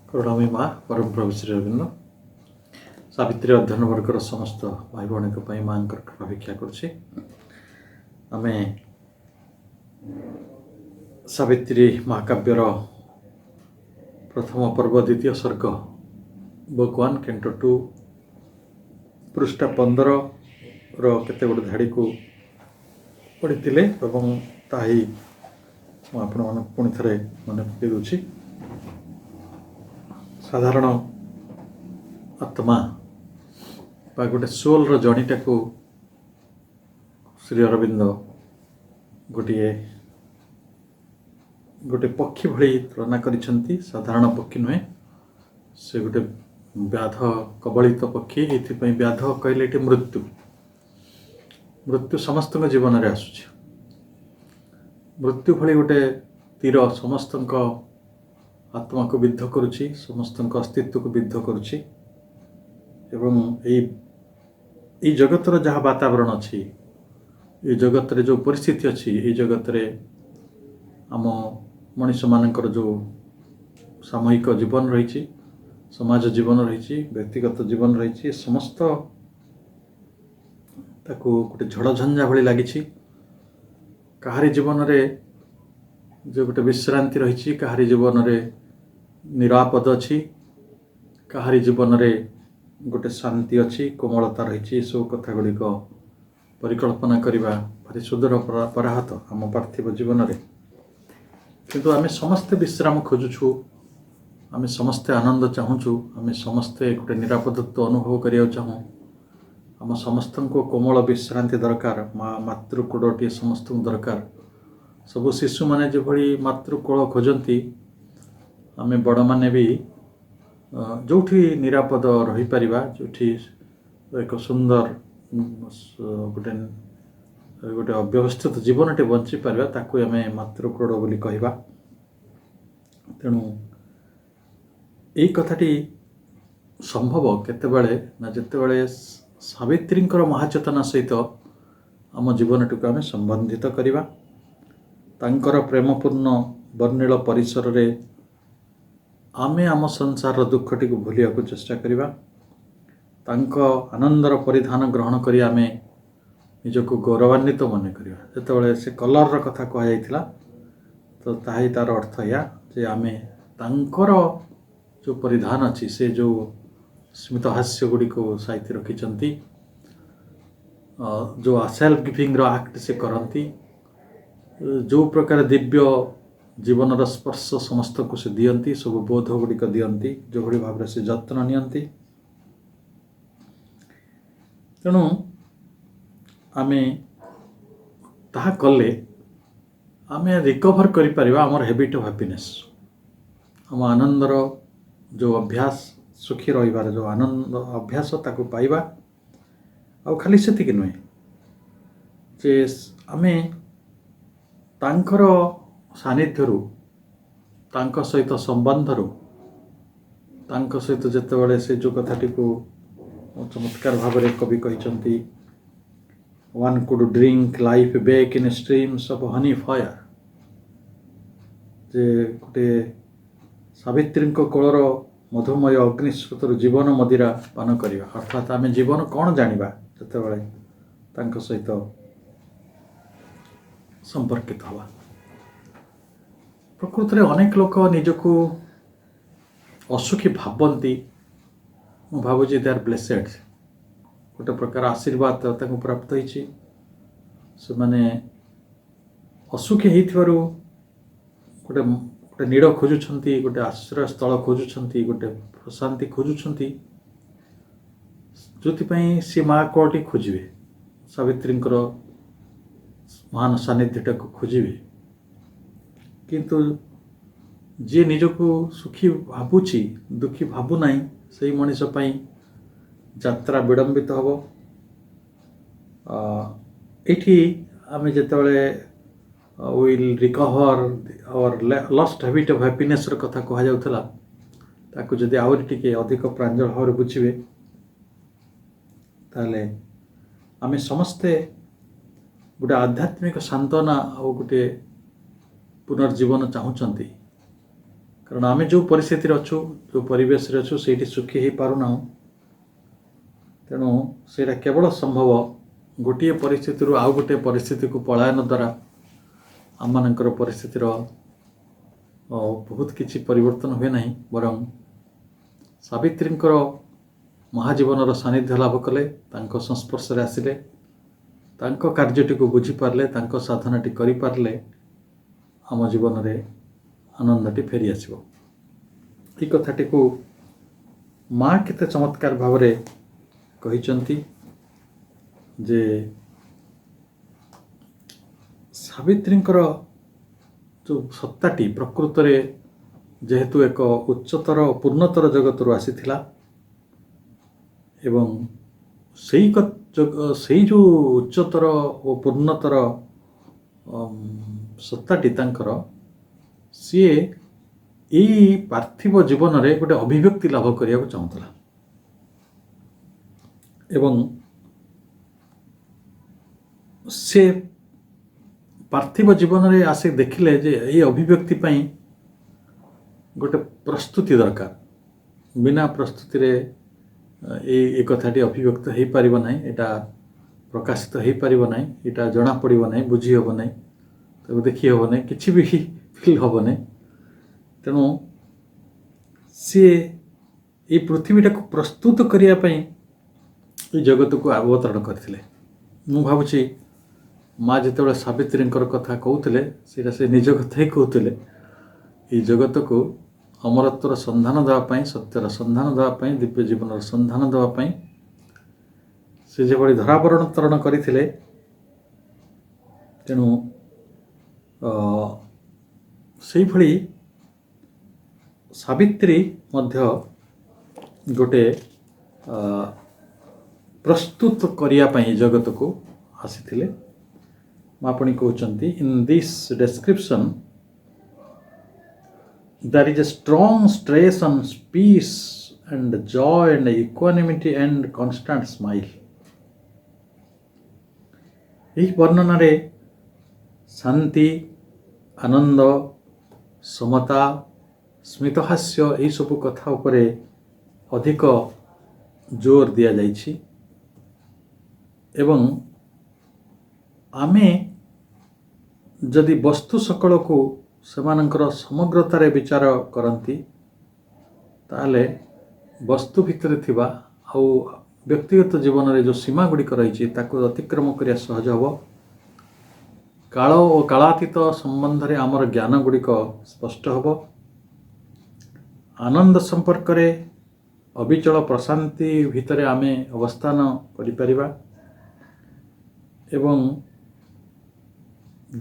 करुणामयी माँ परम प्रभु श्री अरविंद सावित्री अध्ययन वर्गर समस्त भाई भाई माँ कृपा भिक्षा करुच्ची आमे सावित्री महाकाव्यर प्रथम पर्व द्वितीय सर्ग बुक 1 कैंटो 2 पृष्ठ 15 केते गोटे धाड़ी को पढ़ी एवं ताही आपण पुणी थे मन पकई दूची साधारण आत्मा बा गोटे सोल जणीटा को श्री अरविंद गोटे गोटे पक्षी भली तुलना करिसेंती। साधारण पक्षी नुहे से गोटे व्याध कबलित पक्षी ये व्याध कहले मृत्यु मृत्यु समस्त जीवन में आसुची मृत्यु भली गोटे तीर समस्त आत्मा को विद्ध करुच्ची समस्त अस्तित्व को विद्ध करुच्ची एवं यही जगतर जहाँ वातावरण अच्छी ये जगत रे जो परिस्थिति अच्छी ये जगत रे आम मनीष मानकर जो सामूहिक जीवन रही समाज जीवन रही व्यक्तिगत जीवन रही समस्त ताकू गोटे झड़झंझा भली लगी कहारी जीवन रे जो गोटे विश्रांति रही कहारी जीवन रे निरापद अच्छी कहारी जीवन रे गोटे शांति अच्छी कोमलता रही सब कथा गुड़िक परिकल्पना करवा भारी सुदूर पराहत आम पार्थिव जीवन रे किंतु आमे समस्ते विश्राम खोजुछु आम समस्ते आनंद चाहूँ आम समस्ते गोटे निरापदत्व अनुभव करिया चाहूँ आम समस्त को कोमल विश्रांति दरकार मातृकोड़े समस्त दरकार सबु शिशु माने जो भली मातृकोल खोजती आम बड़ माने भी जोठी निरापद रही परिबा जोठी एक सुंदर गोटे गोटे अव्यवस्थित जीवनटे बंची पारिबा ताकू आम मातृकोड़ बोली कहबा। तेणु यही कथाटी संभव केतेबेले ना जेतेबेले सावित्रींकर महाचेतना सहित आम जीवनटी को आम संबंधित करवा तांकर प्रेमपूर्ण वर्णिल परिसर रे आमे आम संसार दुखटी को भूलिया को चेष्टा करवा तांको आनंदर परिधान ग्रहण करी आमे निजको गौरवान्वित मन करवा। जेतेबेले से कलर र कथा कह जाइथिला तो ताही तार अर्थ या जे आमे तांकर जो परिधान अच्छी से जो स्मित हास्य गुड़ी को साइती रखिंट जो सेल्फ गिविंग आक्ट से करती जो प्रकार दिव्य जीवन स्पर्श समस्त को से दियंती सब बोध गुड़िक दियंती जो भली भाव से जत्न नियंती। तेणु आमे ताहा कले आमे रिकवर करि परिबा हमर हैबिट ऑफ हैप्पीनेस हम आनंदर जो अभ्यास सुखी रहिबार जो आनंद अभ्यास ताकू पाइबा आ खाली सेतिक नुहे जे आमे तांकर सानिध्यरु तांक सहित संबंधरु तांक सहित जेतेबेले से जो कथाटी को चमत्कार भाव में कवि कहते one could drink life back in streams of honey fire जे गोटे सावित्री कोलर मधुमय अग्निस्रोतर जीवन मदिरा पान करवा अर्थात आम जीवन कौन जानिबा जेतेबेले तांक सहित संपर्कित हवा। प्रकृत में अनेक लोक निजको असुखी भावती मु भावुची दे आर ब्लेसेड गोटे प्रकार आशीर्वाद ताको प्राप्त होइछि से माने असुखी होइथिबारु गोटे गोटे नीड़ खोजुछंती गोटे आश्रय स्थल खोजुछंती गोटे प्रशांति खोजुछंती जोथिपाई से माँ कोटी खोजिबे सावित्रींकर महान सानिध्यटा को खोजिबे किंतु जी निजको सुखी भावुची दुखी भावु नाही से मनीष पाई यात्रा विडंबित हम ये आम जितेबाला will recover our lost habit of happiness कथा कह जाउथला ताकू जदि आउरी टिके अधिक प्रांजल भाव बुझे ताले आम समस्ते गोटे आध्यात्मिक सांत्वना आ गोटे पुनर्जीवन चाहूँगी कारण आम जो परिस्थिति अच्छु जो परिवेश अच्छु से सुखी हो पारना तेणु से केवल संभव गोटे परिस्थिति आउ गोटे परिस्थिति को पलायन द्वारा आम मानकर परिस्थितिर बहुत किछि परिवर्तन हुए नहीं बरं सावित्री महाजीवन सानिध्य लाभ कले तांको संस्पर्श रे आसिले तांको कार्यटी को बुझीपारे तांको साधनाटी करें आम जीवन रे आनंदटी फेरी आसो। ये कथाटी को माँ केते चमत्कार भाव रे कहिचंती जे सावित्रींकर जो सत्ताटी प्रकृत रे जेहेतु एक उच्चतर पूर्णतर जगत रु आसीथिला एवं सही जो उच्चतर और पूर्णतर सत्ताटी तांकर सीए यही पार्थिव जीवन रे गोटे अभिव्यक्ति लाभ करिया चाहूला एवं से पार्थिव जीवन रे आसे देखिले जे ये अभिव्यक्ति पाई गोटे प्रस्तुति दरकार बिना प्रस्तुति रे ये कथाटी अभिव्यक्त हो पार ना यहाँ प्रकाशित हो पार ना यहाँ जना पड़ो ना बुझी हम ना तो देखी हम ना कि भी फिल हम ना तेणु सी ये पृथ्वीटा को प्रस्तुत करने जगत को अवतरण करते मु भावुची माँ जिते सावित्री कथा कहते से निज कथा ही कहते ये जगत को अमरत्वर संधान देवाई सत्यर संधान देवाई दिव्य जीवन संधान देवाई से जो धरावरण करते तेणु से भली सावित्री मध्य गोटे प्रस्तुत करने जगत को आसी मापणी कहते in this description there is a strong stress on peace and joy and equanimity and constant smile. यही वर्णन रे शांति आनंद समता स्मितहास्य यही सब कथा उपरे अधिक जोर दिया जाइछि एवं आमे जदि वस्तु सकल को सेमानंकर समग्रतारे विचार करती ताले वस्तु भितर थिबा आउ व्यक्तिगत जीवन रे जो सीमा गुड़िक रही ताकू अतिक्रम करिया सहज हब काल और कालातीत संबंध रे आमर ज्ञान गुड़िक स्पष्ट हब आनंद संपर्क रे अविचल प्रशांति भितर आमे अवस्थान करिपरिबा एवं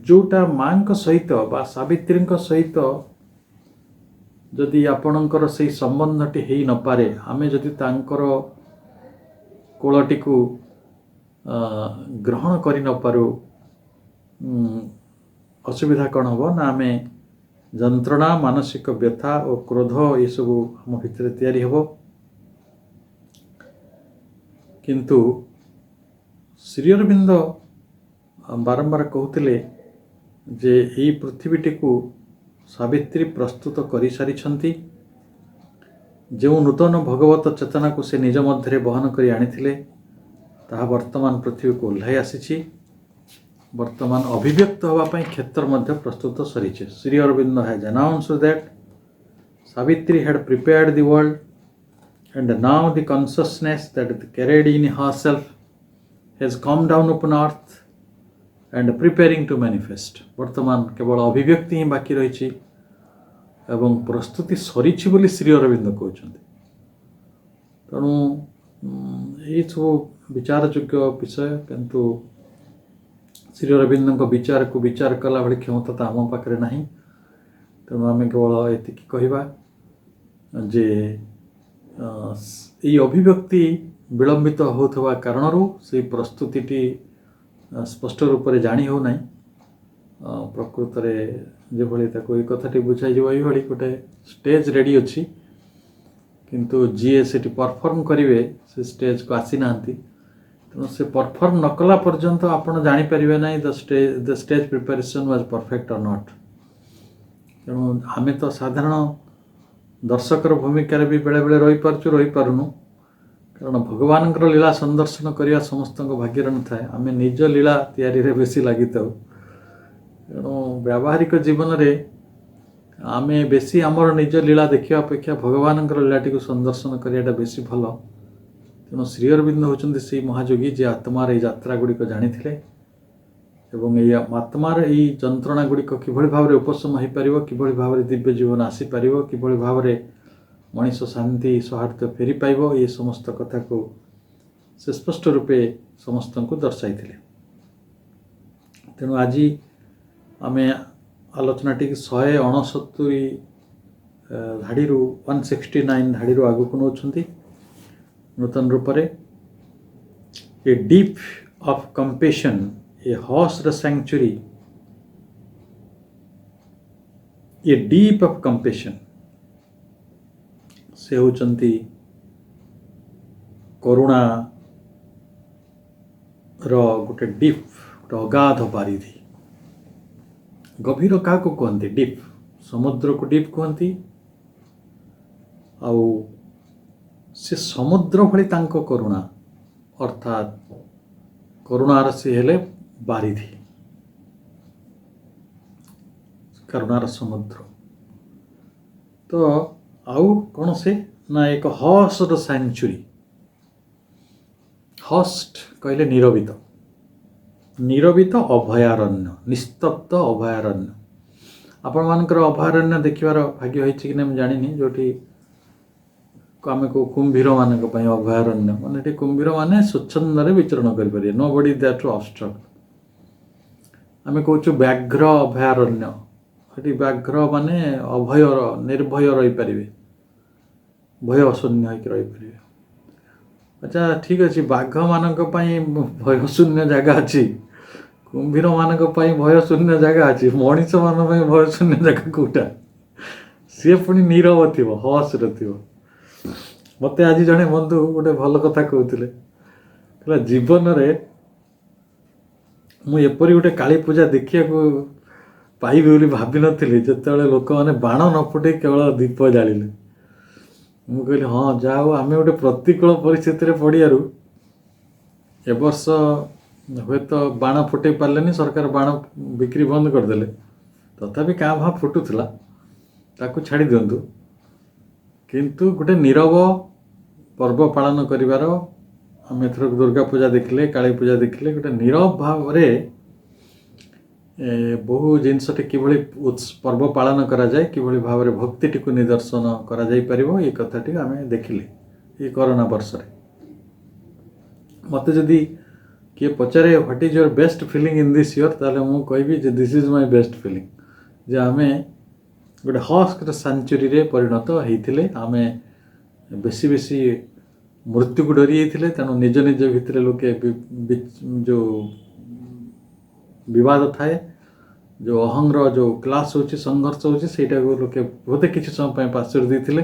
जोटा माँ सहित बा सावित्री सहित जदि आपणकर से संबंधटी हो न पारे आमे जदि तांकर कोलटी को ग्रहण करि न पारू असुविधा कौन हम ना आमे जंत्रणा मानसिक व्यथा और क्रोध ये सब आम भितर तैयारी हब किंतु श्री अरविंद बारंबार कहते जे यही पृथ्वीटी को सावित्री प्रस्तुत कर सारी जो नूतन भगवत चेतना को से निज मध्य बहन कर आनी ताहा वर्तमान पृथ्वी को ओह्लाई आसी वर्तमान अभिव्यक्त होगापाई क्षेत्र मध्य प्रस्तुत सरी Shri Aurobindo has announced that Savitri had prepared the world and now the consciousness that carried in herself has come down upon earth and preparing to manifest वर्तमान केवल अभिव्यक्ति ही बाकी रही एवं प्रस्तुति सरी बोली श्री अरविंद कहते तेणु ये सब विचार योग्य विषय किंतु श्री अरविंद विचार को विचार कला भाई क्षमता तो आम पाखे ना तेणु आम केवल ये कहवा जे ये अभिव्यक्ति विलंबित होता कारण से प्रस्तुति स्पष्ट रूप से जानी हो ना प्रकृत में जो भाई ये कथाटी बुझाई ये गोटे स्टेज रेडी अच्छी किंतु जी से परफॉर्म करेंगे से स्टेज को आसी ना तेणु से परफॉर्म न कला पर्यंत आपड़ जापर ना the stage preparation was perfect और नॉट तेणु आम तो साधारण दर्शकर भूमिकार भी बेले बेले रही पारछु रही पारुनु कारण भगवानଙ୍କର लीला संदर्शन करने समस्त भाग्य न थाए आम निज लीला तैयारी रे बेसी लगी था तेणु व्यावहारिक जीवन रे आम बेसी आमर निज लीला देखा अपेक्षा भगवान लीलाटी को संदर्शन करवाटा बेसी भल तेणु श्री अरविंद होचंती से महायोगी जे आत्मार ये यात्रा गुड़िक जानी एवं ये आत्मार ये जंत्रणा गुड़िक किभଳି भाव उपशम हो पार किभଳି भाव दिव्य जीवन आसीपर किभଳି भाव मनीष शांति सौहार्द फेरी पाइब ये समस्त कथा को से स्पष्ट रूपे समस्त को दर्शाई तेणु आज आम आलोचना टी 169 धाड़ी 169 धाड़ी आगक नौ नूतन रूप a deep of compassion a horse sanctuary a deep of compassion से होचंती करुणा रो गोटे डीप गोटे अगाध पारिधि गभीर क्या को कहते डीप समुद्र को डीप कहती आउ से समुद्र भली तांको करुणा अर्थात करुणार से हेले बारिधि करुणार समुद्र तो आउ कौन से ना एक हॉर्स सेंचुरी हॉस्ट कहले निरवित निरवित अभयारण्य निस्तब्ध अभयारण्य आपण मानकर अभयारण्य देखिबार भाग्य होइछि कि नै हम जानिनी जोठी आम को कुंभीर मान अभयारण्य माने कुंभीर माने स्वच्छंद विचरण करें nobody that to obstruct आम कहूँ व्याघ्र अभयारण्य ये व्याघ्र माने अभय निर्भय रही पारे भय शून्य होकर रही पारे अच्छा ठीक अच्छे बाघ मान भय शून्य जगह अच्छी कुंभीर मान भय शून्य जगह अच्छी मनीष मान भय शून्य जगह कौटा सी पुणी नीरव थी हस थी मत आज जड़े बंधु गोटे भल कथा कहते जीवन में मुझे गोटे काली पूजा देखा पाइबी बोली भाभी नी जो लोक मैंने बाण न फुटे केवल दीप जालिले मुझे कहली हाँ जहा आम गोटे प्रतिकूल परिस्थिति पड़ियारू ए वर्ष हे तो बाण फुटे पारे सरकार बाण बिक्री बंद करदे तथापि क्या भाव फुटुला ताकू छाड़ी दिंतु किंतु गोटे नीरव पर्व पालन करिवार आम एथर दुर्गा पूजा देखिले काली पूजा देखिले गोटे नीरव भाव बहु जिनसटी किभଳି पर्व पालन करा जाए किभଳି भाव भक्ति को निदर्शन करा जाई परिबो ये कथाटी आम देखिले ये कोरोना वर्ष रे मत जदि किए पचारे what is your best feeling in this year ताले मु कहबी जे this is my best feeling जे आमे गोटे हॉर्स सेंचुरी रे परिणत होइथिले आमे बेसी बेसी मृत्यु को डरी जाइथिले तेणु निज निज भितर लोके जो विवाद थाए जो अहंग्र जो क्लास होची संघर्ष होची सेटा को लोके बहुत किसी समय पास देते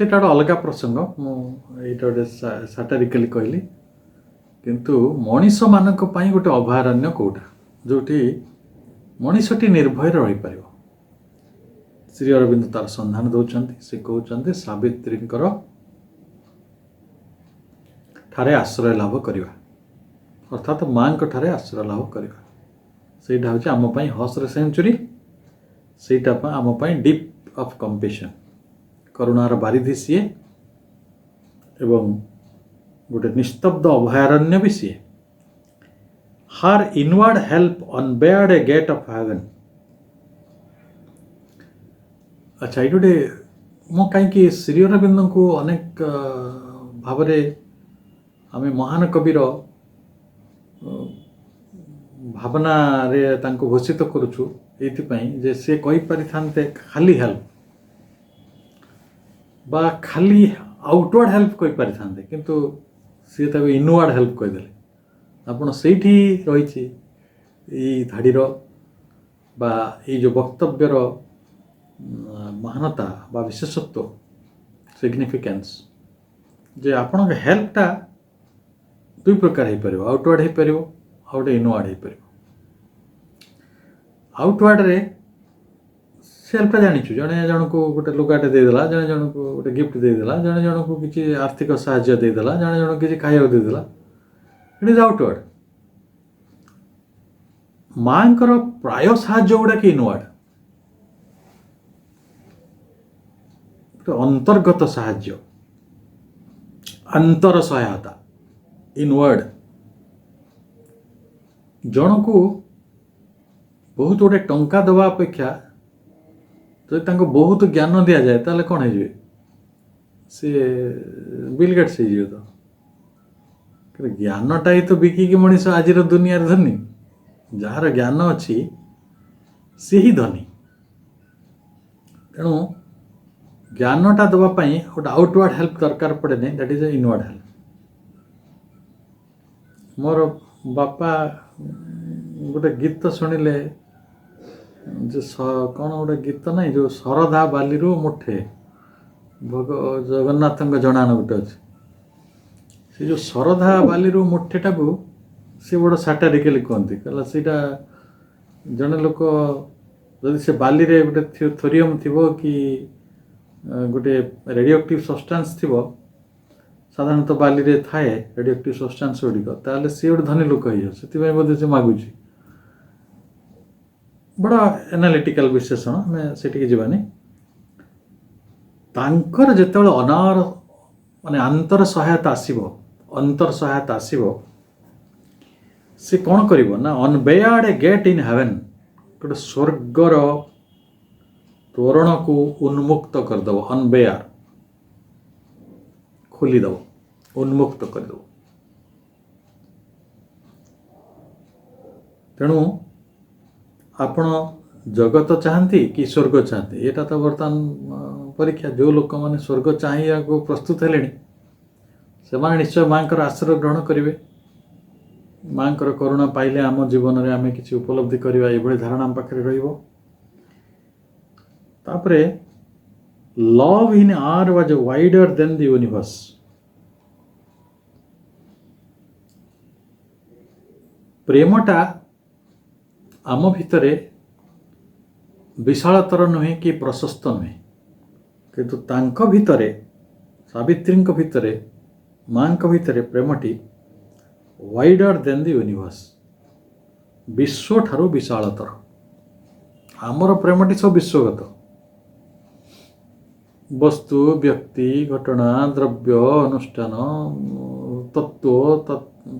सेटा अलग प्रसंग मुझे साटारिकली कहली किंतु मनीष मानक पई गोटे अभयारण्य कोटा जोटी मनीषटी निर्भय रही पार श्री अरविंद तार संधान दौरान से कहते सावित्री ठारे आश्रय लाभ करवा अर्थात माँ ठारे आश्रय लाभ करवा सेटा हूँ आम हॉर्स सेंचुरी सेटा आम डीप ऑफ कंपेशन करुणार बारिधि सी एवं गोटे निस्तब्ध अभयारण्य भी सी her inward help unbarred a gate of heaven अच्छा ये गोटे मो कहीं श्री अरविंद को अनेक भाव आम महान कविर भावना रे तांको घोषित करुचु एथिपाई जे से कहि परिथान्ते खाली हेल्प बा खाली आउटवर्ड हेल्प कहि परिथान्ते किंतु सी ताको इनवर्ड हेल्प कहि देले आपण सेठी रहिछि ई धाडीर बा ई जो वक्तव्यर महानता बा विशेषत्व सिग्निफिकेंस जे आपण हेल्पटा दुई प्रकार हो पार आउटवर्ड हो पार आउटे इनवर्ड हो पार आउटवर्ड रे ସେ ହେଲ୍ପଟା ଜାଣିଛୁ, ଜଣେ ଜଣକୁ ଗୋଟେ ଲୁଗାଟେ ଦେଇଦେଲା, ଜଣେ ଜଣକୁ ଗୋଟେ ଗିଫ୍ଟ ଦେଇଦେଲା, ଜଣେ ଜଣକୁ କିଛି ଆର୍ଥିକ ସାହାଯ୍ୟ ଦେଇଦେଲା, ଜଣେ ଜଣକୁ କିଛି ଖାଇବାକୁ ଦେଇଦେଲା, ଇଟ୍ ଇଜ୍ ଆଉଟୱାର୍ଡ। ମାଙ୍କର ପ୍ରାୟ ସାହାଯ୍ୟ ଗୁଡ଼ାକ ଇନୱାର୍ଡ, ଅନ୍ତର୍ଗତ ସାହାଯ୍ୟ, ଆନ୍ତର ସହାୟତା, ଇନୱାର୍ଡ। ଜଣକୁ ବହୁତ ଗୋଟେ ଟଙ୍କା ଦେବା ଅପେକ୍ଷା ଯଦି ତାଙ୍କୁ ବହୁତ ଜ୍ଞାନ ଦିଆଯାଏ ତାହେଲେ କ'ଣ ହେଇଯିବେ? ସିଏ ବିଲ୍ ଗେଟ୍ସ ହେଇଯିବେ ତ। ଜ୍ଞାନଟା ହିଁ ତ ବିକିକି ମଣିଷ ଆଜିର ଦୁନିଆରେ ଧନୀ। ଯାହାର ଜ୍ଞାନ ଅଛି ସେ ହିଁ ଧନୀ। ତେଣୁ ଜ୍ଞାନଟା ଦେବା ପାଇଁ ଗୋଟେ ଆଉଟୱାର୍ଡ ହେଲ୍ପ ଦରକାର ପଡ଼େନି, ଦ୍ୟାଟ୍ ଇଜ୍ ଇନୱାର୍ଡ ହେଲ୍ପ। ମୋର ବାପା ଗୋଟେ ଗୀତ ଶୁଣିଲେ, ଯେ କ'ଣ ଗୋଟେ ଗୀତ ନାହିଁ, ଯେଉଁ ଶରଧା ବାଲିରୁ ମୁଠେ, ଜଗନ୍ନାଥଙ୍କ ଜଣାଣ ଗୋଟେ ଅଛି। ସେ ଯେଉଁ ଶରଧା ବାଲିରୁ ମୁଠେଟାକୁ ସେ ବଡ଼ ସାଟାରିକାଲି କୁହନ୍ତି, କହିଲା ସେଇଟା ଜଣେ ଲୋକ ଯଦି ସେ ବାଲିରେ ଗୋଟେ ଥୋରିୟମ୍ ଥିବ କି ଗୋଟେ ରେଡ଼ିଓଆକ୍ଟିଭ୍ ସବଷ୍ଟାନ୍ସ ଥିବ, ସାଧାରଣତଃ ବାଲିରେ ଥାଏ ରେଡ଼ିଓଆକ୍ଟିଭ୍ ସବଷ୍ଟାନ୍ସ ଗୁଡ଼ିକ, ତାହେଲେ ସିଏ ଗୋଟେ ଧନୀ ଲୋକ ହେଇଯିବ। ସେଥିପାଇଁ ବୋଧେ ସେ ମାଗୁଛି। ବଡ଼ ଆନାଲିଟିକାଲ ବିଶ୍ଳେଷଣ, ଆମେ ସେଠିକି ଯିବାନି। ତାଙ୍କର ଯେତେବେଳେ ଆନ୍ତର ସହାୟତା ଆସିବ, ସେ କ'ଣ କରିବ ନା, ଅନବେୟାର୍ଡ ଏ ଗେଟ୍ ଇନ୍ ହେଭେନ୍, ଗୋଟେ ସ୍ୱର୍ଗର ତୋରଣକୁ ଉନ୍ମୁକ୍ତ କରିଦେବ। ଅନବେୟାର, ଖୋଲିଦେବ, ଉନ୍ମୁକ୍ତ କରିଦେବ। ତେଣୁ ଆପଣ ଜଗତ ଚାହାନ୍ତି କି ସ୍ୱର୍ଗ ଚାହାନ୍ତି? ଏଇଟା ତ ବର୍ତ୍ତମାନ ପରୀକ୍ଷା। ଯେଉଁ ଲୋକମାନେ ସ୍ୱର୍ଗ ଚାହିଁବାକୁ ପ୍ରସ୍ତୁତ ହେଲେଣି, ସେମାନେ ନିଶ୍ଚୟ ମାଙ୍କର ଆଶ୍ରୟ ଗ୍ରହଣ କରିବେ। ମାଙ୍କର କରୁଣା ପାଇଲେ ଆମ ଜୀବନରେ ଆମେ କିଛି ଉପଲବ୍ଧି କରିବା, ଏଭଳି ଧାରଣା ଆମ ପାଖରେ ରହିବ। ତାପରେ love in her was wider than the universe. ପ୍ରେମଟା ଆମ ଭିତରେ ବିଶାଳତର ନୁହେଁ କି ପ୍ରଶସ୍ତ ନୁହେଁ, କିନ୍ତୁ ତାଙ୍କ ଭିତରେ, ସାବିତ୍ରୀଙ୍କ ଭିତରେ, ମାଙ୍କ ଭିତରେ ପ୍ରେମଟି ୱାଇଡର ଦେନ୍ ଦି ୟୁନିଭର୍ସ, ବିଶ୍ୱଠାରୁ ବିଶାଳତର। ଆମର ପ୍ରେମଟି ସବୁ ବିଶ୍ୱଗତ, ବସ୍ତୁ, ବ୍ୟକ୍ତି, ଘଟଣା, ଦ୍ରବ୍ୟ, ଅନୁଷ୍ଠାନ,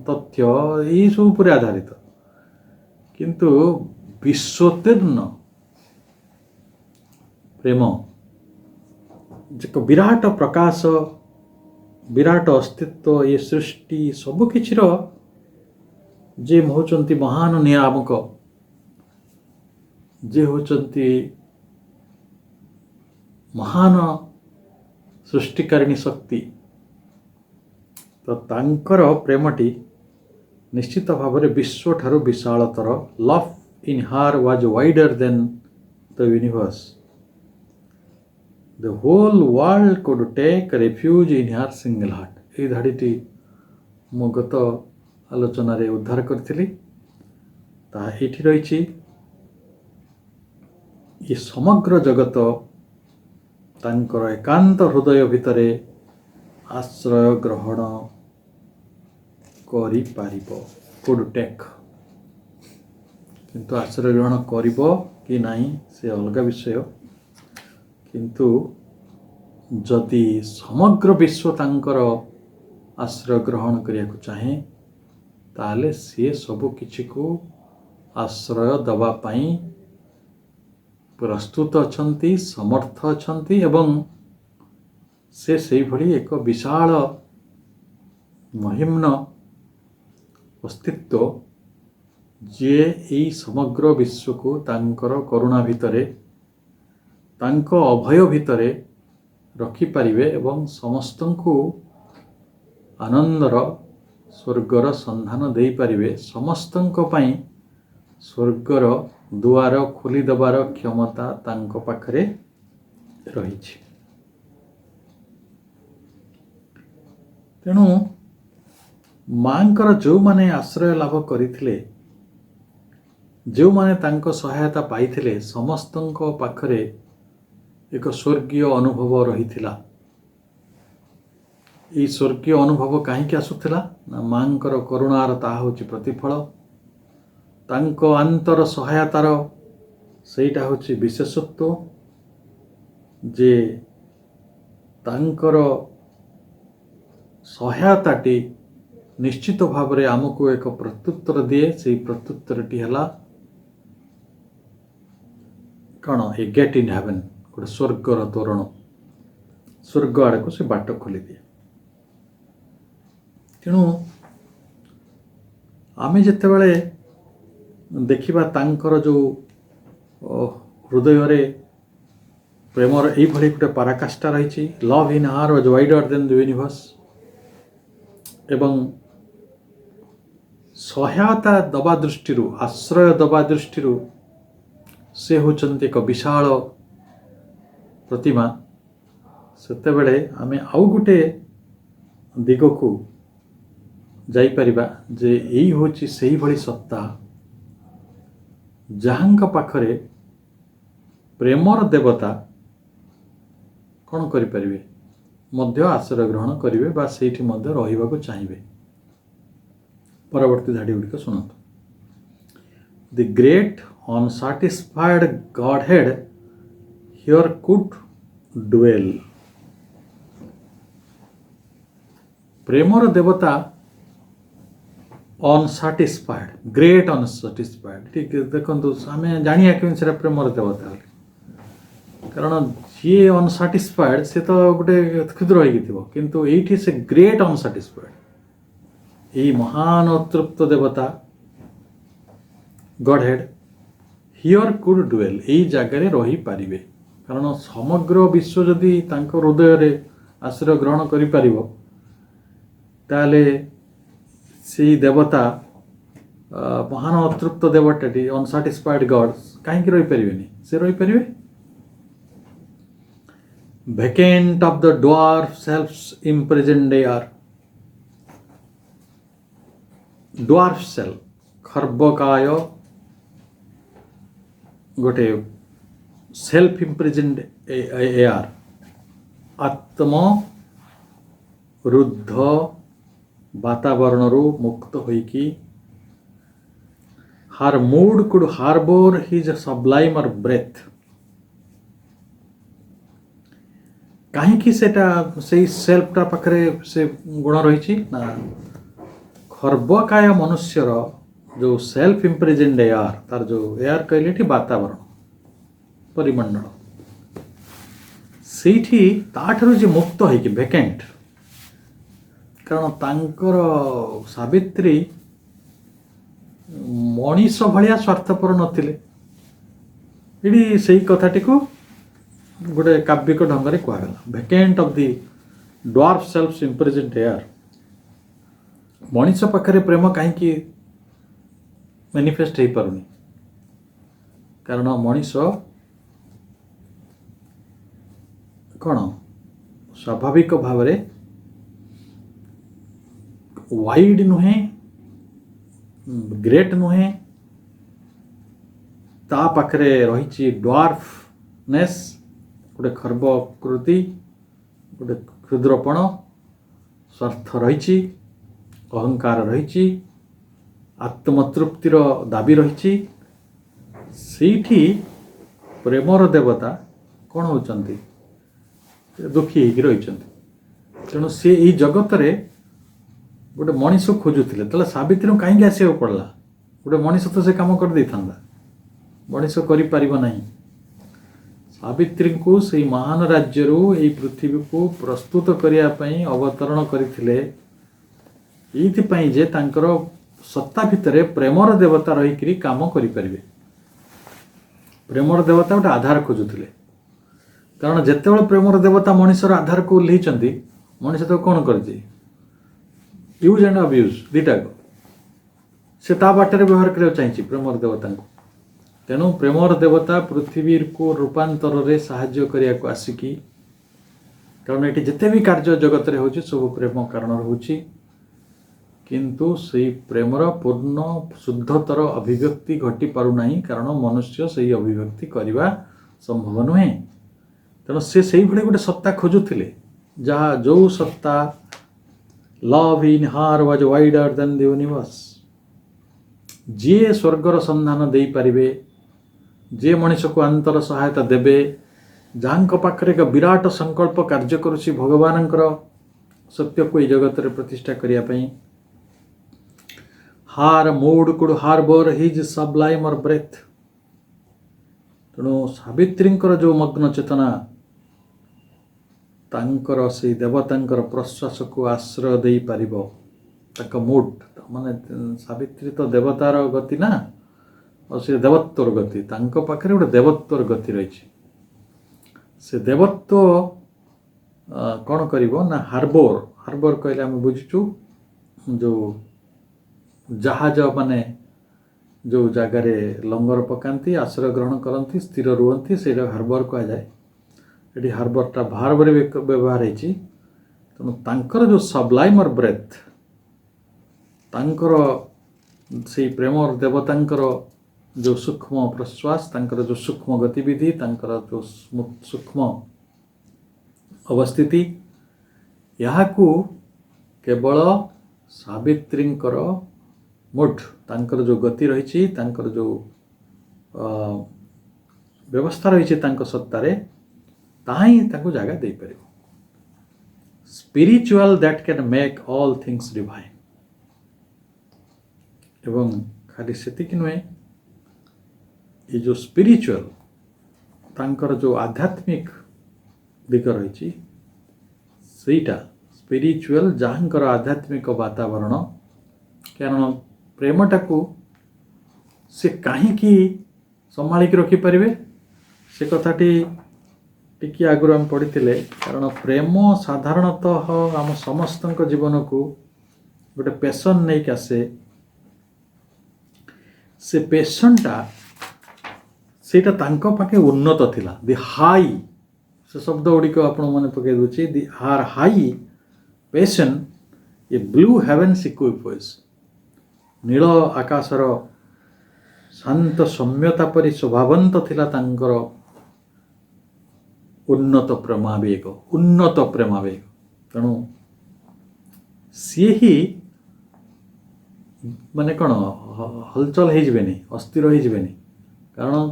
ତଥ୍ୟ ଏଇସବୁ ଉପରେ ଆଧାରିତ। କିନ୍ତୁ ବିଶ୍ୱୋତ୍ତୀର୍ଣ୍ଣ ପ୍ରେମ, ଏକ ବିରାଟ ପ୍ରକାଶ, ବିରାଟ ଅସ୍ତିତ୍ୱ, ଏ ସୃଷ୍ଟି ସବୁକିଛିର ଯେ ହେଉଛନ୍ତି ମହାନ ନିୟାମକ, ଯେ ହେଉଛନ୍ତି ମହାନ ସୃଷ୍ଟିକାରିଣୀ ଶକ୍ତି, ତ ତାଙ୍କର ପ୍ରେମଟି ନିଶ୍ଚିତ ଭାବରେ ବିଶ୍ୱଠାରୁ ବିଶାଳତର। Love in her was wider than the universe. The whole world could take refuge in her single heart। এই ଧାଡ଼ିଟି ମୁଁ ଗତ ଆଲୋଚନାରେ ଉଦ୍ଧାର କରିଥିଲି, ତାହା ଏଇଠି ରହିଛି। ଏ ସମଗ୍ର ଜଗତ ତାଙ୍କର ଏକାନ୍ତ ହୃଦୟ ଭିତରେ ଆଶ୍ରୟ ଗ୍ରହଣ କରିପାରିବ, could take। କିନ୍ତୁ ଆଶ୍ରୟ ଗ୍ରହଣ କରିବ କି ନାହିଁ ସେ ଅଲଗା ବିଷୟ। କିନ୍ତୁ ଯଦି ସମଗ୍ର ବିଶ୍ୱ ତାଙ୍କର ଆଶ୍ରୟ ଗ୍ରହଣ କରିବାକୁ ଚାହେଁ, ତାହେଲେ ସିଏ ସବୁ କିଛିକୁ ଆଶ୍ରୟ ଦେବା ପାଇଁ ପ୍ରସ୍ତୁତ ଅଛନ୍ତି, ସମର୍ଥ ଅଛନ୍ତି, ଏବଂ ସେ ସେଇଭଳି ଏକ ବିଶାଳ ମହିମ୍ନ ଅସ୍ତିତ୍ୱ, ଯିଏ ଏହି ସମଗ୍ର ବିଶ୍ୱକୁ ତାଙ୍କର କରୁଣା ଭିତରେ, ତାଙ୍କ ଅଭୟ ଭିତରେ ରଖିପାରିବେ ଏବଂ ସମସ୍ତଙ୍କୁ ଆନନ୍ଦର ସ୍ୱର୍ଗର ସନ୍ଧାନ ଦେଇପାରିବେ। ସମସ୍ତଙ୍କ ପାଇଁ ସ୍ୱର୍ଗର ଦୁଆର ଖୋଲିଦେବାର କ୍ଷମତା ତାଙ୍କ ପାଖରେ ରହିଛି। ତେଣୁ ମାଙ୍କର ଯେଉଁମାନେ ଆଶ୍ରୟ ଲାଭ କରିଥିଲେ, ଯେଉଁମାନେ ତାଙ୍କ ସହାୟତା ପାଇଥିଲେ ସମସ୍ତଙ୍କ ପାଖରେ ଏକ ସ୍ୱର୍ଗୀୟ ଅନୁଭବ ରହିଥିଲା। ଏହି ସ୍ୱର୍ଗୀୟ ଅନୁଭବ କାହିଁକି ଆସୁଥିଲା ନା ମାଙ୍କର କରୁଣାର ତାହା ହେଉଛି ପ୍ରତିଫଳ। ତାଙ୍କ ଆନ୍ତର ସହାୟତାର ସେଇଟା ହେଉଛି ବିଶେଷତ୍ୱ ଯେ ତାଙ୍କର ସହାୟତାଟି ନିଶ୍ଚିତ ଭାବରେ ଆମକୁ ଏକ ପ୍ରତ୍ୟୁତ୍ତର ଦିଏ। ସେହି ପ୍ରତ୍ୟୁତ୍ତରଟି ହେଲା କ'ଣ? ଏ ଗେଟ୍ ଇନ୍ ହେଭେନ୍, ଗୋଟେ ସ୍ୱର୍ଗର ତୋରଣ, ସ୍ୱର୍ଗ ଆଡ଼କୁ ସେ ବାଟ ଖୋଲିଦିଏ। ତେଣୁ ଆମେ ଯେତେବେଳେ ଦେଖିବା ତାଙ୍କର ଯେଉଁ ହୃଦୟରେ ପ୍ରେମର ଏଇଭଳି ଗୋଟେ ପରାକାଷ୍ଠା ରହିଛି, love in her was ୱାଇଡର୍ then the universe, ଏବଂ ସହାୟତା ଦେବା ଦୃଷ୍ଟିରୁ, ଆଶ୍ରୟ ଦେବା ଦୃଷ୍ଟିରୁ ସେ ହେଉଛନ୍ତି ଏକ ବିଶାଳ ପ୍ରତିମା। ସେତେବେଳେ ଆମେ ଆଉ ଗୋଟେ ଦିଗକୁ ଯାଇପାରିବା ଯେ ଏଇ ହେଉଛି ସେହିଭଳି ସତ୍ତା ଯାହାଙ୍କ ପାଖରେ ପ୍ରେମର ଦେବତା କ'ଣ କରିପାରିବେ? ମଧ୍ୟ ଆଶ୍ରୟ ଗ୍ରହଣ କରିବେ ବା ସେଇଠି ମଧ୍ୟ ରହିବାକୁ ଚାହିଁବେ। ପରବର୍ତ୍ତୀ ଧାଡ଼ି ଗୁଡ଼ିକ ଶୁଣନ୍ତୁ। The great unsatisfied godhead here could dwell. ପ୍ରେମର ଦେବତା ଅନସାଟିସ୍ଫାଏଡ୍, ଗ୍ରେଟ୍ ଅନସାଟିସ୍ଫାଏଡ୍। ଠିକ୍ ଦେଖନ୍ତୁ, ଆମେ ଜାଣିବା କେମିତି ସେଟା ପ୍ରେମର ଦେବତା ବୋଲି, କାରଣ ଯିଏ ଅନସାଟିସ୍ଫାଏଡ୍ ସେ ତ ଗୋଟେ କ୍ଷୁଦ୍ର ହେଇକି ଥିବ, କିନ୍ତୁ ଏଇଠି ସେ ଗ୍ରେଟ୍ ଅନସାଟିସ୍ଫାଏଡ୍। ଏହି ମହାନ ଅତୃପ୍ତ ଦେବତା ଗଡହେଡ୍ ହିୟର୍ କୁଡ୍ ଡୁଏଲ୍, ଏଇ ଜାଗାରେ ରହିପାରିବେ। କାରଣ ସମଗ୍ର ବିଶ୍ୱ ଯଦି ତାଙ୍କ ହୃଦୟରେ ଆଶ୍ରୟ ଗ୍ରହଣ କରିପାରିବ ତାହେଲେ ସେଇ ଦେବତା, ମହାନ ଅତୃପ୍ତ ଦେବତାଟି, ଅନସାଟିସ୍ଫାଏଡ୍ ଗଡ୍ କାହିଁକି ରହିପାରିବେନି? ସେ ରହିପାରିବେ। Vacant of the dwarf selfs imprisoned air. Dwarf self, ଖର୍ବକାୟ ଗୋଟେ ସେଲ୍ଫ ଇମ୍ପ୍ରିଜନ୍ଡ ଏୟାର, ଆତ୍ମରୁଦ୍ଧ ବାତାବରଣରୁ ମୁକ୍ତ ହୋଇକି her mood could harbour his sublimer breath. କାହିଁକି ସେଟା ସେଇ ସେଲ୍ଫଟା ପାଖରେ ସେ ଗୁଣ ରହିଛି ନା ଖର୍ବକାୟ ମନୁଷ୍ୟର ଯେଉଁ ସେଲ୍ଫ ଇମ୍ପ୍ରିଜନ୍ଡ ଏୟାର, ତାର ଯେଉଁ ଏୟାର କହିଲେ ଏଠି ବାତାବରଣ, ପରିମଣ୍ଡଳ, ସେଇଠି ତାଠାରୁ ଯେ ମୁକ୍ତ ହେଇକି ଭେକେଣ୍ଟ। କାରଣ ତାଙ୍କର ସାବିତ୍ରୀ ମଣିଷ ଭଳିଆ ସ୍ୱାର୍ଥପର ନଥିଲେ। ଏଠି ସେଇ କଥାଟିକୁ ଗୋଟେ କାବ୍ୟିକ ଢଙ୍ଗରେ କୁହାଗଲା, vacant of the dwarf self imprisoned air. ମଣିଷ ପାଖରେ ପ୍ରେମ କାହିଁକି ମ୍ୟାନିଫେଷ୍ଟ ହେଇପାରୁନି? କାରଣ ମଣିଷ କ'ଣ ସ୍ୱାଭାବିକ ଭାବରେ ୱାଇଡ୍ ନୁହେଁ, ଗ୍ରେଟ୍ ନୁହେଁ, ତା ପାଖରେ ରହିଛି ଡ୍ୱାର୍ଫନେସ୍, ଗୋଟେ ଖର୍ବକୃତି, ଗୋଟେ କ୍ଷୁଦ୍ରପଣ, ସ୍ୱାର୍ଥ ରହିଛି, ଅହଙ୍କାର ରହିଛି, ଆତ୍ମତୃପ୍ତିର ଦାବି ରହିଛି। ସେଇଠି ପ୍ରେମର ଦେବତା କ'ଣ ହେଉଛନ୍ତି? ଦୁଃଖୀ ହେଇକି ରହିଛନ୍ତି। ତେଣୁ ସେ ଏଇ ଜଗତରେ ଗୋଟେ ମଣିଷ ଖୋଜୁଥିଲେ। ତାହେଲେ ସାବିତ୍ରୀଙ୍କୁ କାହିଁକି ଆସିବାକୁ ପଡ଼ିଲା? ଗୋଟେ ମଣିଷ ତ ସେ କାମ କରିଦେଇଥାନ୍ତା, ମଣିଷ କରିପାରିବ ନାହିଁ। ସାବିତ୍ରୀଙ୍କୁ ସେଇ ମହାନ ରାଜ୍ୟରୁ ଏହି ପୃଥିବୀକୁ ପ୍ରସ୍ତୁତ କରିବା ପାଇଁ ଅବତରଣ କରିଥିଲେ, ଏଇଥିପାଇଁ ଯେ ତାଙ୍କର ସତ୍ତା ଭିତରେ ପ୍ରେମର ଦେବତା ରହିକରି କାମ କରିପାରିବେ। ପ୍ରେମର ଦେବତା ଗୋଟେ ଆଧାର ଖୋଜୁଥିଲେ। କାରଣ ଯେତେବେଳେ ପ୍ରେମର ଦେବତା ମଣିଷର ଆଧାରକୁ ଓହ୍ଲେଇଛନ୍ତି, ମଣିଷ ତାକୁ କ'ଣ କରିଛି? ୟୁଜ୍ ଆଣ୍ଡ ଆବ୍ୟୁଜ୍ ଦୁଇଟାକୁ ସେ ତା ବାଟରେ ବ୍ୟବହାର କରିବାକୁ ଚାହିଁଛି ପ୍ରେମର ଦେବତାଙ୍କୁ। ତେଣୁ ପ୍ରେମର ଦେବତା ପୃଥିବୀକୁ ରୂପାନ୍ତରରେ ସାହାଯ୍ୟ କରିବାକୁ ଆସିକି, କାରଣ ଏଠି ଯେତେ ବି କାର୍ଯ୍ୟ ଜଗତରେ ହେଉଛି ସବୁ ପ୍ରେମ କାରଣରୁ ହେଉଛି, किंतु से प्रेमर पूर्ण शुद्धतर अभिव्यक्ति घटी पारुना कारण मनुष्य से अभिव्यक्ति करने संभव नुहे। तेणु से भाई गोटे सत्ता खोजुले जहाँ जो सत्ता love in her was wider than the universe. जी स्वर्गर संधान दे पारे, जे मनीष को अंतर सहायता देवे, जहाँ पाखे एक विराट संकल्प कार्य करुच्ची भगवान सत्य को जगत रे प्रतिष्ठा करने। Her mood could harbour his sublimer breath. तेणु सावित्री जो मग्न चेतना तांकर से देवतांकर प्रश्वास को आश्रय दे पारिबो ताक मूड माने सावित्री तो देवतार गति ना और से देवत्वर गति तांको पाखरे गोटे देवत्वर गति रही। से देवत्व कौन करिबो ना हार्बर हार्बर कहले आम बुझुचु जो जहाज माने जो जगार लंगर पकाती आश्रय ग्रहण करती स्थिर रुहति से हार्बर कह जाए। ये हार्बरटा भारबर व्यवहार होती। तेणु तांकर जो सबलाइमर ब्रेथ तांकर से प्रेम और देवतांकर जो सूक्ष्म प्रश्वास तांकर जो सूक्ष्म गतिविधि तांकर जो सूक्ष्म अवस्थिति यहाँ केवल सावित्रींकर मुठ तांकर जो गति रही तांकर जो व्यवस्था रही सत्तारे ताही ताको जगह दे पारे। Spiritual that can make all things divine. एवं खाली सेतिक नुहे ये जो स्पिरिचुअल तांकर जो आध्यात्मिक दिग रही सेटा स्पिरिचुअल जहाँकर आध्यात्मिक वातावरण कारण प्रेमटा को से कहीं संभालिक रखिपारे से कथाटी टिकी आगुरी आम पढ़ी कारण प्रेम साधारणतः आम समस्त जीवन को गोटे पैशन नहीं आसे। से पैशनटा सेटा तांको पाखे उन्नत थिला दि हाई से शब्द गुड़िक आपण मन पकई दूची the her high passion a blue heaven's equipoise नील आकाशर शांत सौम्यता परि स्वभावंत थिला तांकर उन्नत प्रेमावेग तेणु सी ही माने कौन हलचल हो अस्थिर हो कारण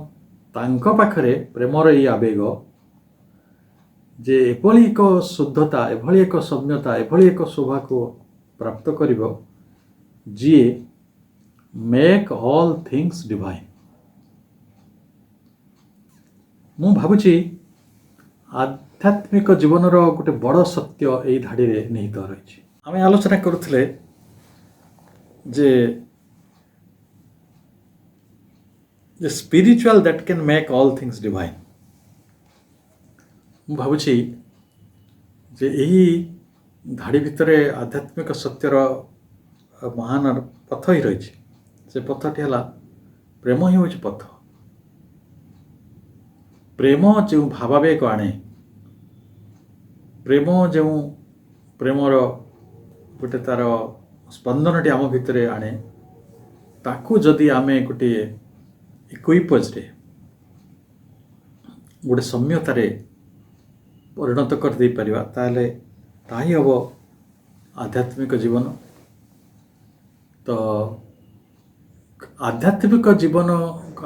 तांको पाखरे प्रेमर ये आवेग जे एभली एक शुद्धता एभली एक सौम्यता एभली एक शोभा को प्राप्त करिबो जी मेक ऑल थिंग्स डिवाइन। मु भाबुची आध्यात्मिक जीवन गोटे बड़ सत्य यही धाड़ी में निहित रही। आम आलोचना करुले जे spiritual that can make all things divine. मु भाबुची जे यही धाड़ी भितर आध्यात्मिक सत्यर महान पथ ही रही। से पथटी है प्रेम ही हूँ पथ। प्रेम जो भावावेग आने प्रेम जो प्रेमर गोटे तार स्पंदनटी आम भितर आने ताकू जदि आमे गोटे इक्विपोज रे गोटे सौम्यतार परिणत कर दे परिबा ताले ताही हम आध्यात्मिक जीवन। तो आध्यात्मिक जीवन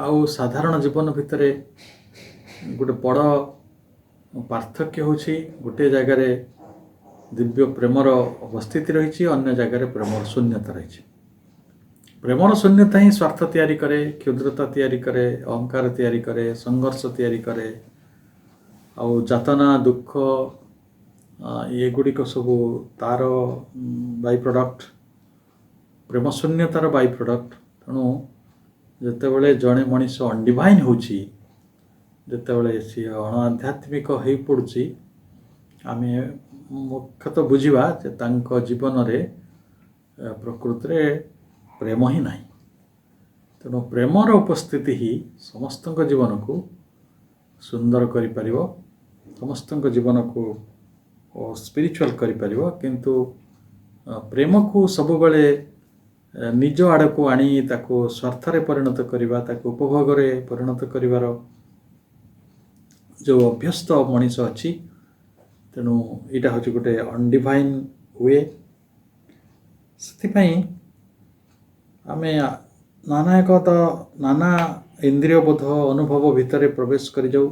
आउ साधारण जीवन भितर गोटे बड़ पार्थक्य होछि गोटे जगार दिव्य प्रेमर अवस्थिति रही अन्य जगार प्रेमर शून्यता रही। प्रेमर शून्यता ही स्वार्थ तैयारी करे क्षुद्रता तैयारी करे अहंकार तैयारी करे संघर्ष तैयारी करे आउ जातना दुख ये गुड़िक सब तार बाई प्रोडक्ट प्रेम शून्यतार बाई प्रोडक्ट। तेणु जितेबाला जड़े मनीष अनडिवाइन होछि जितेबाला सी अणाध्यात्मिक हो पड़ुछि आम मुख्यतः बुझा जे तांको जीवन रे प्रकृति रे प्रेम ही नहीं। तेणु प्रेमर उपस्थिति ही समस्त जीवन को सुंदर करि परिबो समस्त जीवन को स्पिरिचुअल करि परिबो। किंतु ପ୍ରେମ को ସବୁବେଳେ ନିଜ ଆଡ଼କୁ ଆଣି ତାକୁ ସ୍ୱାର୍ଥରେ ପରିଣତ କରିବା, ତାକୁ ଉପଭୋଗରେ ପରିଣତ କରିବାର ଯେଉଁ ଅଭ୍ୟସ୍ତ ମଣିଷ ଅଛି, ତେଣୁ ଏଇଟା ହେଉଛି ଗୋଟେ ଅନଡିଭାଇନ୍ ୱେ। ସେଥିପାଇଁ ଆମେ ନାନା ଇନ୍ଦ୍ରିୟ ବୋଧ ଅନୁଭବ ଭିତରେ ପ୍ରବେଶ କରିଯାଉ,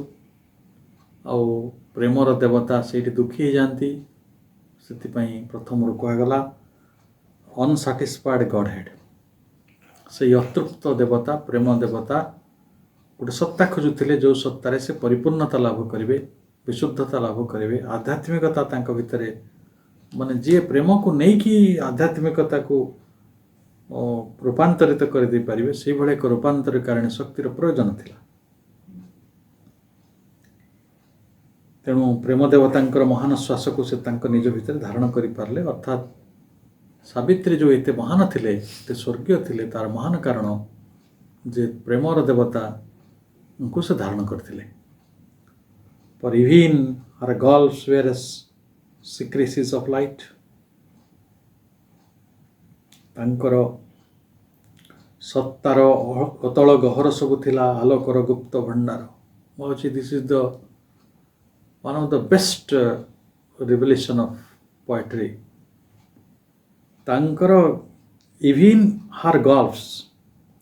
ଆଉ ପ୍ରେମର ଦେବତା ସେଇଠି ଦୁଃଖୀ ହେଇଯାଆନ୍ତି। ସେଥିପାଇଁ ପ୍ରଥମରୁ କୁହାଗଲା ଅନସାଟିସ୍ଫାଏଡ୍ ଗଡ୍-ହେଡ୍, ସେଇ ଅତୃପ୍ତ ଦେବତା, ପ୍ରେମ ଦେବତା ଗୋଟେ ସତ୍ତା ଖୋଜୁଥିଲେ, ଯେଉଁ ସତ୍ତାରେ ସେ ପରିପୂର୍ଣ୍ଣତା ଲାଭ କରିବେ, ବିଶୁଦ୍ଧତା ଲାଭ କରିବେ, ଆଧ୍ୟାତ୍ମିକତା ତାଙ୍କ ଭିତରେ, ମାନେ ଯିଏ ପ୍ରେମକୁ ନେଇକି ଆଧ୍ୟାତ୍ମିକତାକୁ ରୂପାନ୍ତରିତ କରିଦେଇପାରିବେ, ସେଇଭଳି ଏକ ରୂପାନ୍ତରକାରିଣୀ ଶକ୍ତିର ପ୍ରୟୋଜନ ଥିଲା। ତେଣୁ ପ୍ରେମ ଦେବତାଙ୍କର ମହାନ ଶ୍ୱାସକୁ ସେ ତାଙ୍କ ନିଜ ଭିତରେ ଧାରଣ କରିପାରିଲେ। ଅର୍ଥାତ୍ ସାବିତ୍ରୀ ଯେଉଁ ଏତେ ମହାନ ଥିଲେ, ଏତେ ସ୍ୱର୍ଗୀୟ ଥିଲେ, ତାର ମହାନ କାରଣ ଯେ ପ୍ରେମର ଦେବତାଙ୍କୁ ସେ ଧାରଣ କରିଥିଲେ। For even her gulfs were as secrecies of light, ତାଙ୍କର ସତ୍ତାର ଅତଳ ଗହର ସବୁ ଥିଲା ଆଲୋକର ଗୁପ୍ତ ଭଣ୍ଡାର। ମୁଁ ଭାବୁଛି this is the one of the best revelation of poetry. ତାଙ୍କର ଇଭିନ୍ ହର୍ ଗଲ୍ଫସ୍,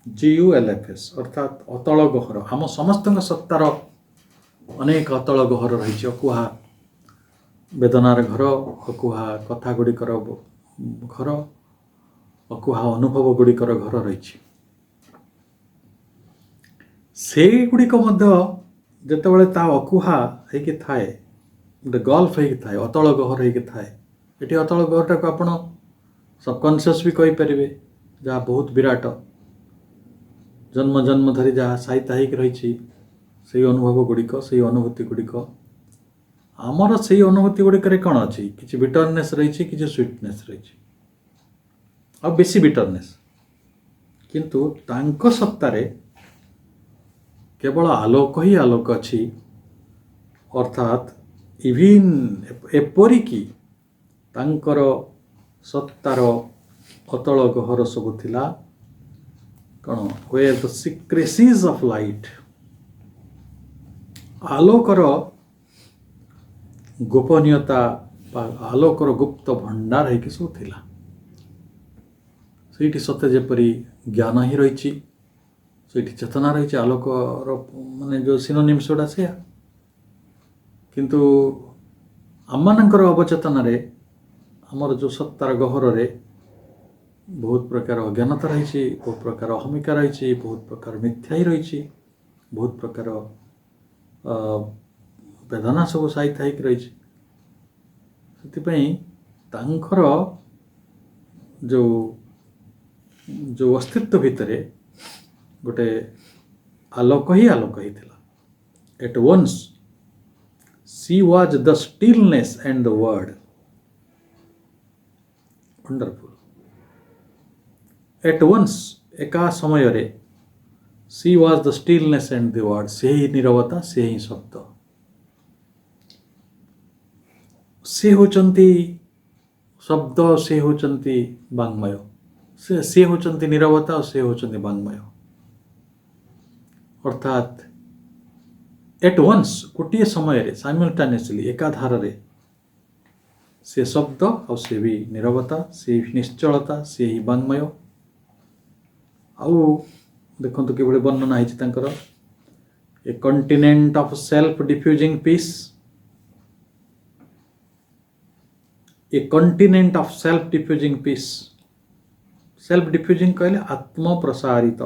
GULFS, ଅର୍ଥାତ୍ ଅତଳ ଗହର, ଆମ ସମସ୍ତଙ୍କ ସତ୍ତାର ଅନେକ ଅତଳ ଗହର ରହିଛି। ଅକୁହା ବେଦନାର ଘର, ଅକୁହା କଥା ଗୁଡ଼ିକର ଘର, ଅକୁହା ଅନୁଭବ ଗୁଡ଼ିକର ଘର ରହିଛି। ସେଇଗୁଡ଼ିକ ମଧ୍ୟ ଯେତେବେଳେ ତା ଅକୁହା ହେଇକି ଥାଏ, ଗୋଟେ ଗଲ୍ଫ ହେଇକି ଥାଏ, ଅତଳ ଗହର ହେଇକି ଥାଏ। ଏଠି ଅତଳ ଗହରଟାକୁ ଆପଣ ସବକନସିୟସ୍ ବି କହିପାରିବେ, ଯାହା ବହୁତ ବିରାଟ, ଜନ୍ମ ଜନ୍ମ ଧରି ଯାହା ସାଇତା ହେଇକି ରହିଛି, ସେଇ ଅନୁଭବ ଗୁଡ଼ିକ, ସେଇ ଅନୁଭୂତି ଗୁଡ଼ିକ। ଆମର ସେଇ ଅନୁଭୂତି ଗୁଡ଼ିକରେ କ'ଣ ଅଛି? କିଛି ବିଟରନେସ୍ ରହିଛି, କିଛି ସୁଇଟନେସ୍ ରହିଛି, ଆଉ ବେଶୀ ବିଟରନେସ୍। କିନ୍ତୁ ତାଙ୍କ ସତ୍ତାରେ କେବଳ ଆଲୋକ ହିଁ ଆଲୋକ ଅଛି। ଅର୍ଥାତ୍ ଇଭିନ୍ ଏପରିକି ତାଙ୍କର ସତ୍ତାର ଅତଳ ଗହର ସବୁ ଥିଲା କ'ଣ? where the secrecies of light, ଆଲୋକର ଗୋପନୀୟତା ବା ଆଲୋକର ଗୁପ୍ତ ଭଣ୍ଡାର ହେଇକି ସବୁ ଥିଲା। ସେଇଠି ସତେ ଯେପରି ଜ୍ଞାନ ହିଁ ରହିଛି, ସେଇଠି ଚେତନା ରହିଛି, ଆଲୋକର ମାନେ ଯେଉଁ ସିନୋନିମ୍ସ ଗୁଡ଼ା ସେୟା। କିନ୍ତୁ ଆମମାନଙ୍କର ଅବଚେତନାରେ, ଆମର ଯେଉଁ ସତ୍ତାର ଗହରରେ ବହୁତ ପ୍ରକାର ଅଜ୍ଞାନତା ରହିଛି, ବହୁତ ପ୍ରକାର ଅହମିକା ରହିଛି, ବହୁତ ପ୍ରକାର ମିଥ୍ୟା ହିଁ ରହିଛି, ବହୁତ ପ୍ରକାର ବେଦନା ସବୁ ସାଇତା ହେଇକି ରହିଛି। ସେଥିପାଇଁ ତାଙ୍କର ଯେଉଁ ଅସ୍ତିତ୍ୱ ଭିତରେ ଗୋଟେ ଆଲୋକ ହିଁ ଆଲୋକ ହେଇଥିଲା। At once she was the stillness and the word. Wonderful. At once, ଏକା ସମୟରେ she was the stillness and the word, ସେହି ନିରବତା, ସେହି ଶବ୍ଦ। ସେ ହେଉଛନ୍ତି ଶବ୍ଦ, ସେ ହେଉଛନ୍ତି ବାଙ୍ଗ୍ମୟ, ସେ ହେଉଛନ୍ତି ନିରବତା, ଆଉ ସେ ହେଉଛନ୍ତି ବାଙ୍ଗ୍ମୟ। ଅର୍ଥାତ୍ ଏଟ୍ ୱାନ୍ସ, ଗୋଟିଏ ସମୟରେ, ସାଇମଲ୍ଟାନିୟସଲି, ଏକାଧାରରେ ସେ ଶବ୍ଦ, ଆଉ ସେ ବି ନିରବତା, ସେ ନିଶ୍ଚଳତା, ସେ ହିଁ ବାଙ୍ଗ୍ମୟ। ଆଉ ଦେଖନ୍ତୁ କିଭଳି ବର୍ଣ୍ଣନା ହେଇଛି ତାଙ୍କର, a continent of self diffusing peace, a continent of self diffusing peace. Self diffusing କହିଲେ ଆତ୍ମପ୍ରସାରିତ,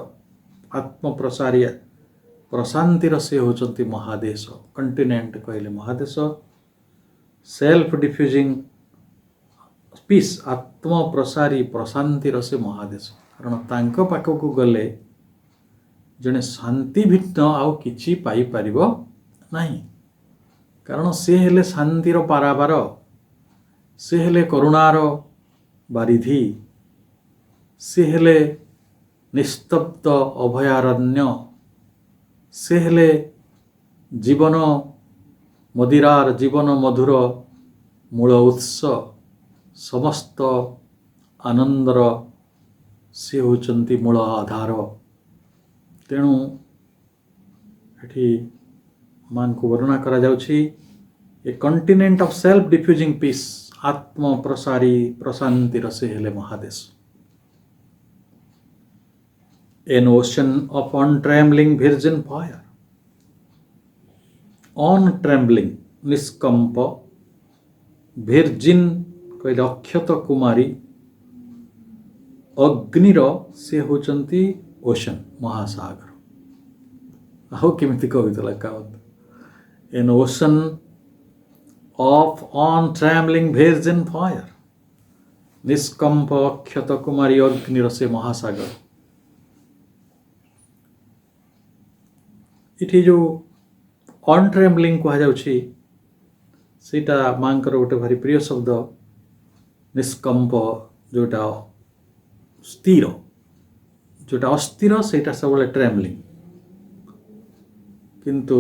ଆତ୍ମପ୍ରସାରିଆ, ପ୍ରଶାନ୍ତିର ସେ ହେଉଛନ୍ତି ମହାଦେଶ। କଣ୍ଟିନେଣ୍ଟ କହିଲେ ମହାଦେଶ, ସେଲ୍ଫ ଡିଫ୍ୟୁଜିଂ ପିସ୍, ଆତ୍ମପ୍ରସାରୀ ପ୍ରଶାନ୍ତିର ସେ ମହାଦେଶ। କାରଣ ତାଙ୍କ ପାଖକୁ ଗଲେ ଜଣେ ଶାନ୍ତି ଭିନ୍ନ ଆଉ କିଛି ପାଇପାରିବ ନାହିଁ। କାରଣ ସେ ହେଲେ ଶାନ୍ତିର ପାରାବାର, ସେ ହେଲେ କରୁଣାର ବାରିଧି, ସେ ହେଲେ ନିସ୍ତବ୍ଧ ଅଭୟାରଣ୍ୟ, ସେ ହେଲେ ଜୀବନ ମଦିରାର, ଜୀବନ ମଧୁର ମୂଳ ଉତ୍ସ, ସମସ୍ତ आनंदर सी होचंती मूल आधार। तेणु एठी मान को वर्णना करा जाउछि a continent of self diffusing peace, आत्म प्रसारी प्रशांति रसे हेले महादेश। An ocean of untrembling virgin fire, untrembling निष्कंप, virgin कहले अक्षत कुमारी, अग्निर से होचंती ओशन महासागर। आहो केमिति कविता लगा an ocean of untrembling virgin fire, निष्कंप अक्षत कुमारी अग्निर से महासागर। इठी जो अनट्रेम्बलिंग कहा जाउछि सीटा मांकर गोटे भारी प्रिय शब्द। निष्कंप जोटा स्थिर, जोटा अस्थिर सेटा सब ट्रेम्बलिंग, किंतु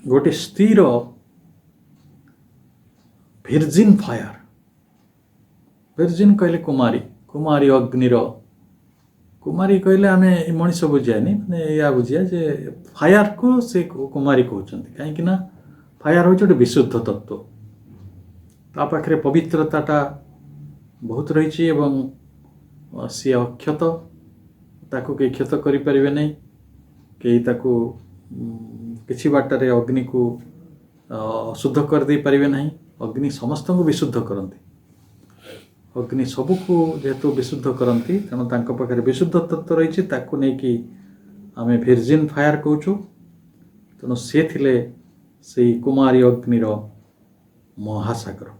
गोटे स्थिर virgin फायर, virgin कहले कुमारी, कुमारी अग्निर, कुमारी कहले आमे मनीष बुझियानी माने या बुझिया जे फायर को से कुमारी कहउछंती, काहे ना फायर हो गोटे विशुद्ध तत्व, ता पाखरे पवित्रताटा बहुत रही एवं सी अक्षत, ताकू के क्षत करि परिबे नै, के ताकू किछि बाटरे अग्नि को अशुद्ध कर दे परिबे नै। अग्नि समस्त को विशुद्ध करंती, अग्नि सबको जेहेतु विशुद्ध करंती, तेणु तांको पाखरे विशुद्ध तत्व रही, ताकू नै कि आमे virgin फायर कहउछु। तेणु से थिले से कुमारी अग्निर महासागर।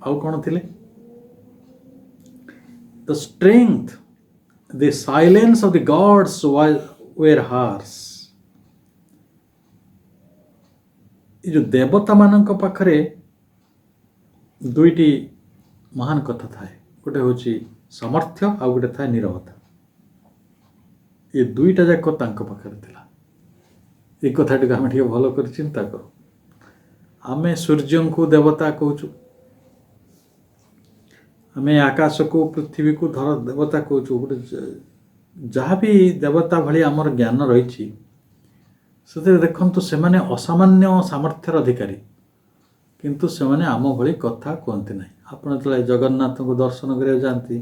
आउ कौन थिले? The strength, the silence of the gods were hers. ये जो देवता मानक पाखरे दुईटी महान कथा थाए, गोटे होची सामर्थ्य आ गोटे थाए नीरवता। ये दुईटा जाक तांको पाखरे थिला। ये कथाटी आम टे भल कर चिंता करूँ। आमे सूर्य को देवता कहूँ, आमे आकाश को पृथ्वी को धर देवता कहूँ, गोटे जहाँ भी देवता भली आमर ज्ञान रही से देखु से माने असामान्य सामर्थ्यर अधिकारी, किंतु से माने आम भली कथा कहते ना। आपड़ जो जगन्नाथ को दर्शन करा जाती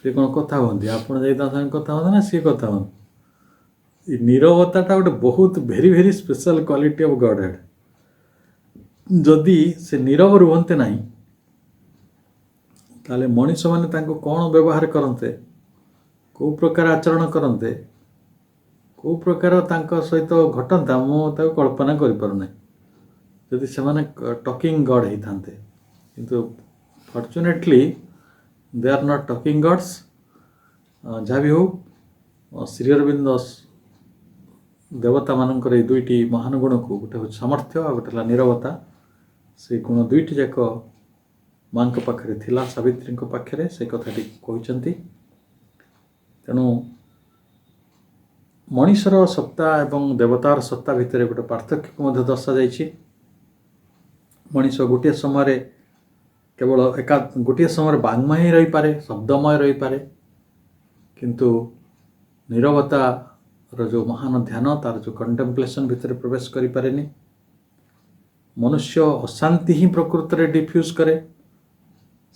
सी कौन कथा कहते, आप कथा होते ना सी कथा होते। नीरवताटा गोटे बहुत very very special quality of godhead. जदि से नीरव रुहते ना ताले मनीष माने तांको कौन व्यवहार करते, को प्रकार आचरण करते, को प्रकार तांको सहित घटता मुझे कल्पना कर पारना जदि से माने टॉकिंग गॉड ही थांते, किंतु fortunately they are not talking gods. जहाँ भी हो श्री अरविंद देवता मानकर ये दुईटी महान गुण को गोटे हूँ सामर्थ्य आ गोटे नीरवता, से गुण दुईटी जाक माँ पाखरे थिला, सावित्री पाखरे से कथाटी कहते। तेणु मनीषर सत्ता एवं देवतार सत्ता भितर गोटे पार्थक्य को दर्शा जाइछि। मनीष गोटे समय केवल एका गोटे समय बांगमय ही रही पारे, शब्दमय रही पारे, किंतु नीरवता जो महान ध्यान तार जो कंटेम्पलेशन भितर प्रवेश करि पारेनी। मनुष्य अशांति ही प्रकृत रे डिफ्यूज करे,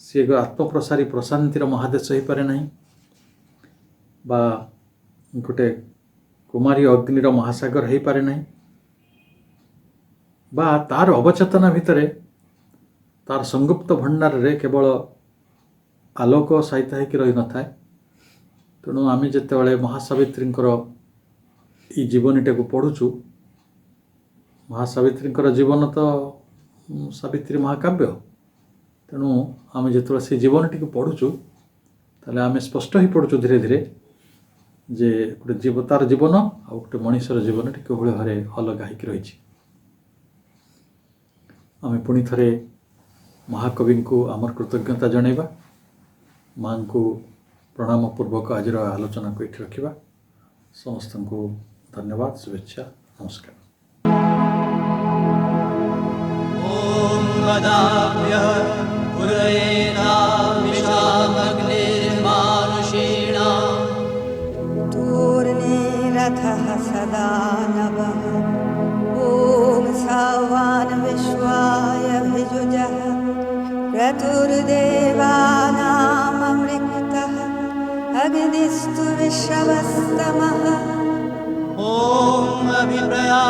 सी एक आत्मप्रसारी प्रशांतिर महादेश हो पारे नहीं, बा गोटे कुमारी अग्निर महासागर हो पारे नहीं, बा तार अवचेतना भितर तार संगुप्त भंडार रे केवल आलोक सहित होकर रही न थाए। तेणु आम जिते महासावित्री ई जीवनीटा को पढ़ुचु, महासावित्री जीवन तो सावित्री महाकाव्य, तेणु आम जो से जीवनटी को पढ़ुचु ताले आम स्पष्ट ही पढ़ुचु धीरे धीरे जे गोटे तार जीवन आ गोटे मनीषर जीवन टी किभली भावे अलग होकर रही। आम पुणी थे महाकवि को आमर कृतज्ञता जनइबा, माँ को प्रणाम पूर्वक आज आलोचना को ये रखा। समस्त को धन्यवाद, शुभेच्छा, नमस्कार। वदाभ्यः पुरयेनामिषामग्निर्मानुषीणाम् तूर्णे रथः सदा नवः ॐ सावान् विश्वाय भिजुजः क्रतुर्देवानाममृक्तः अग्निस्तु विश्वस्तमः ॐ अभिप्रया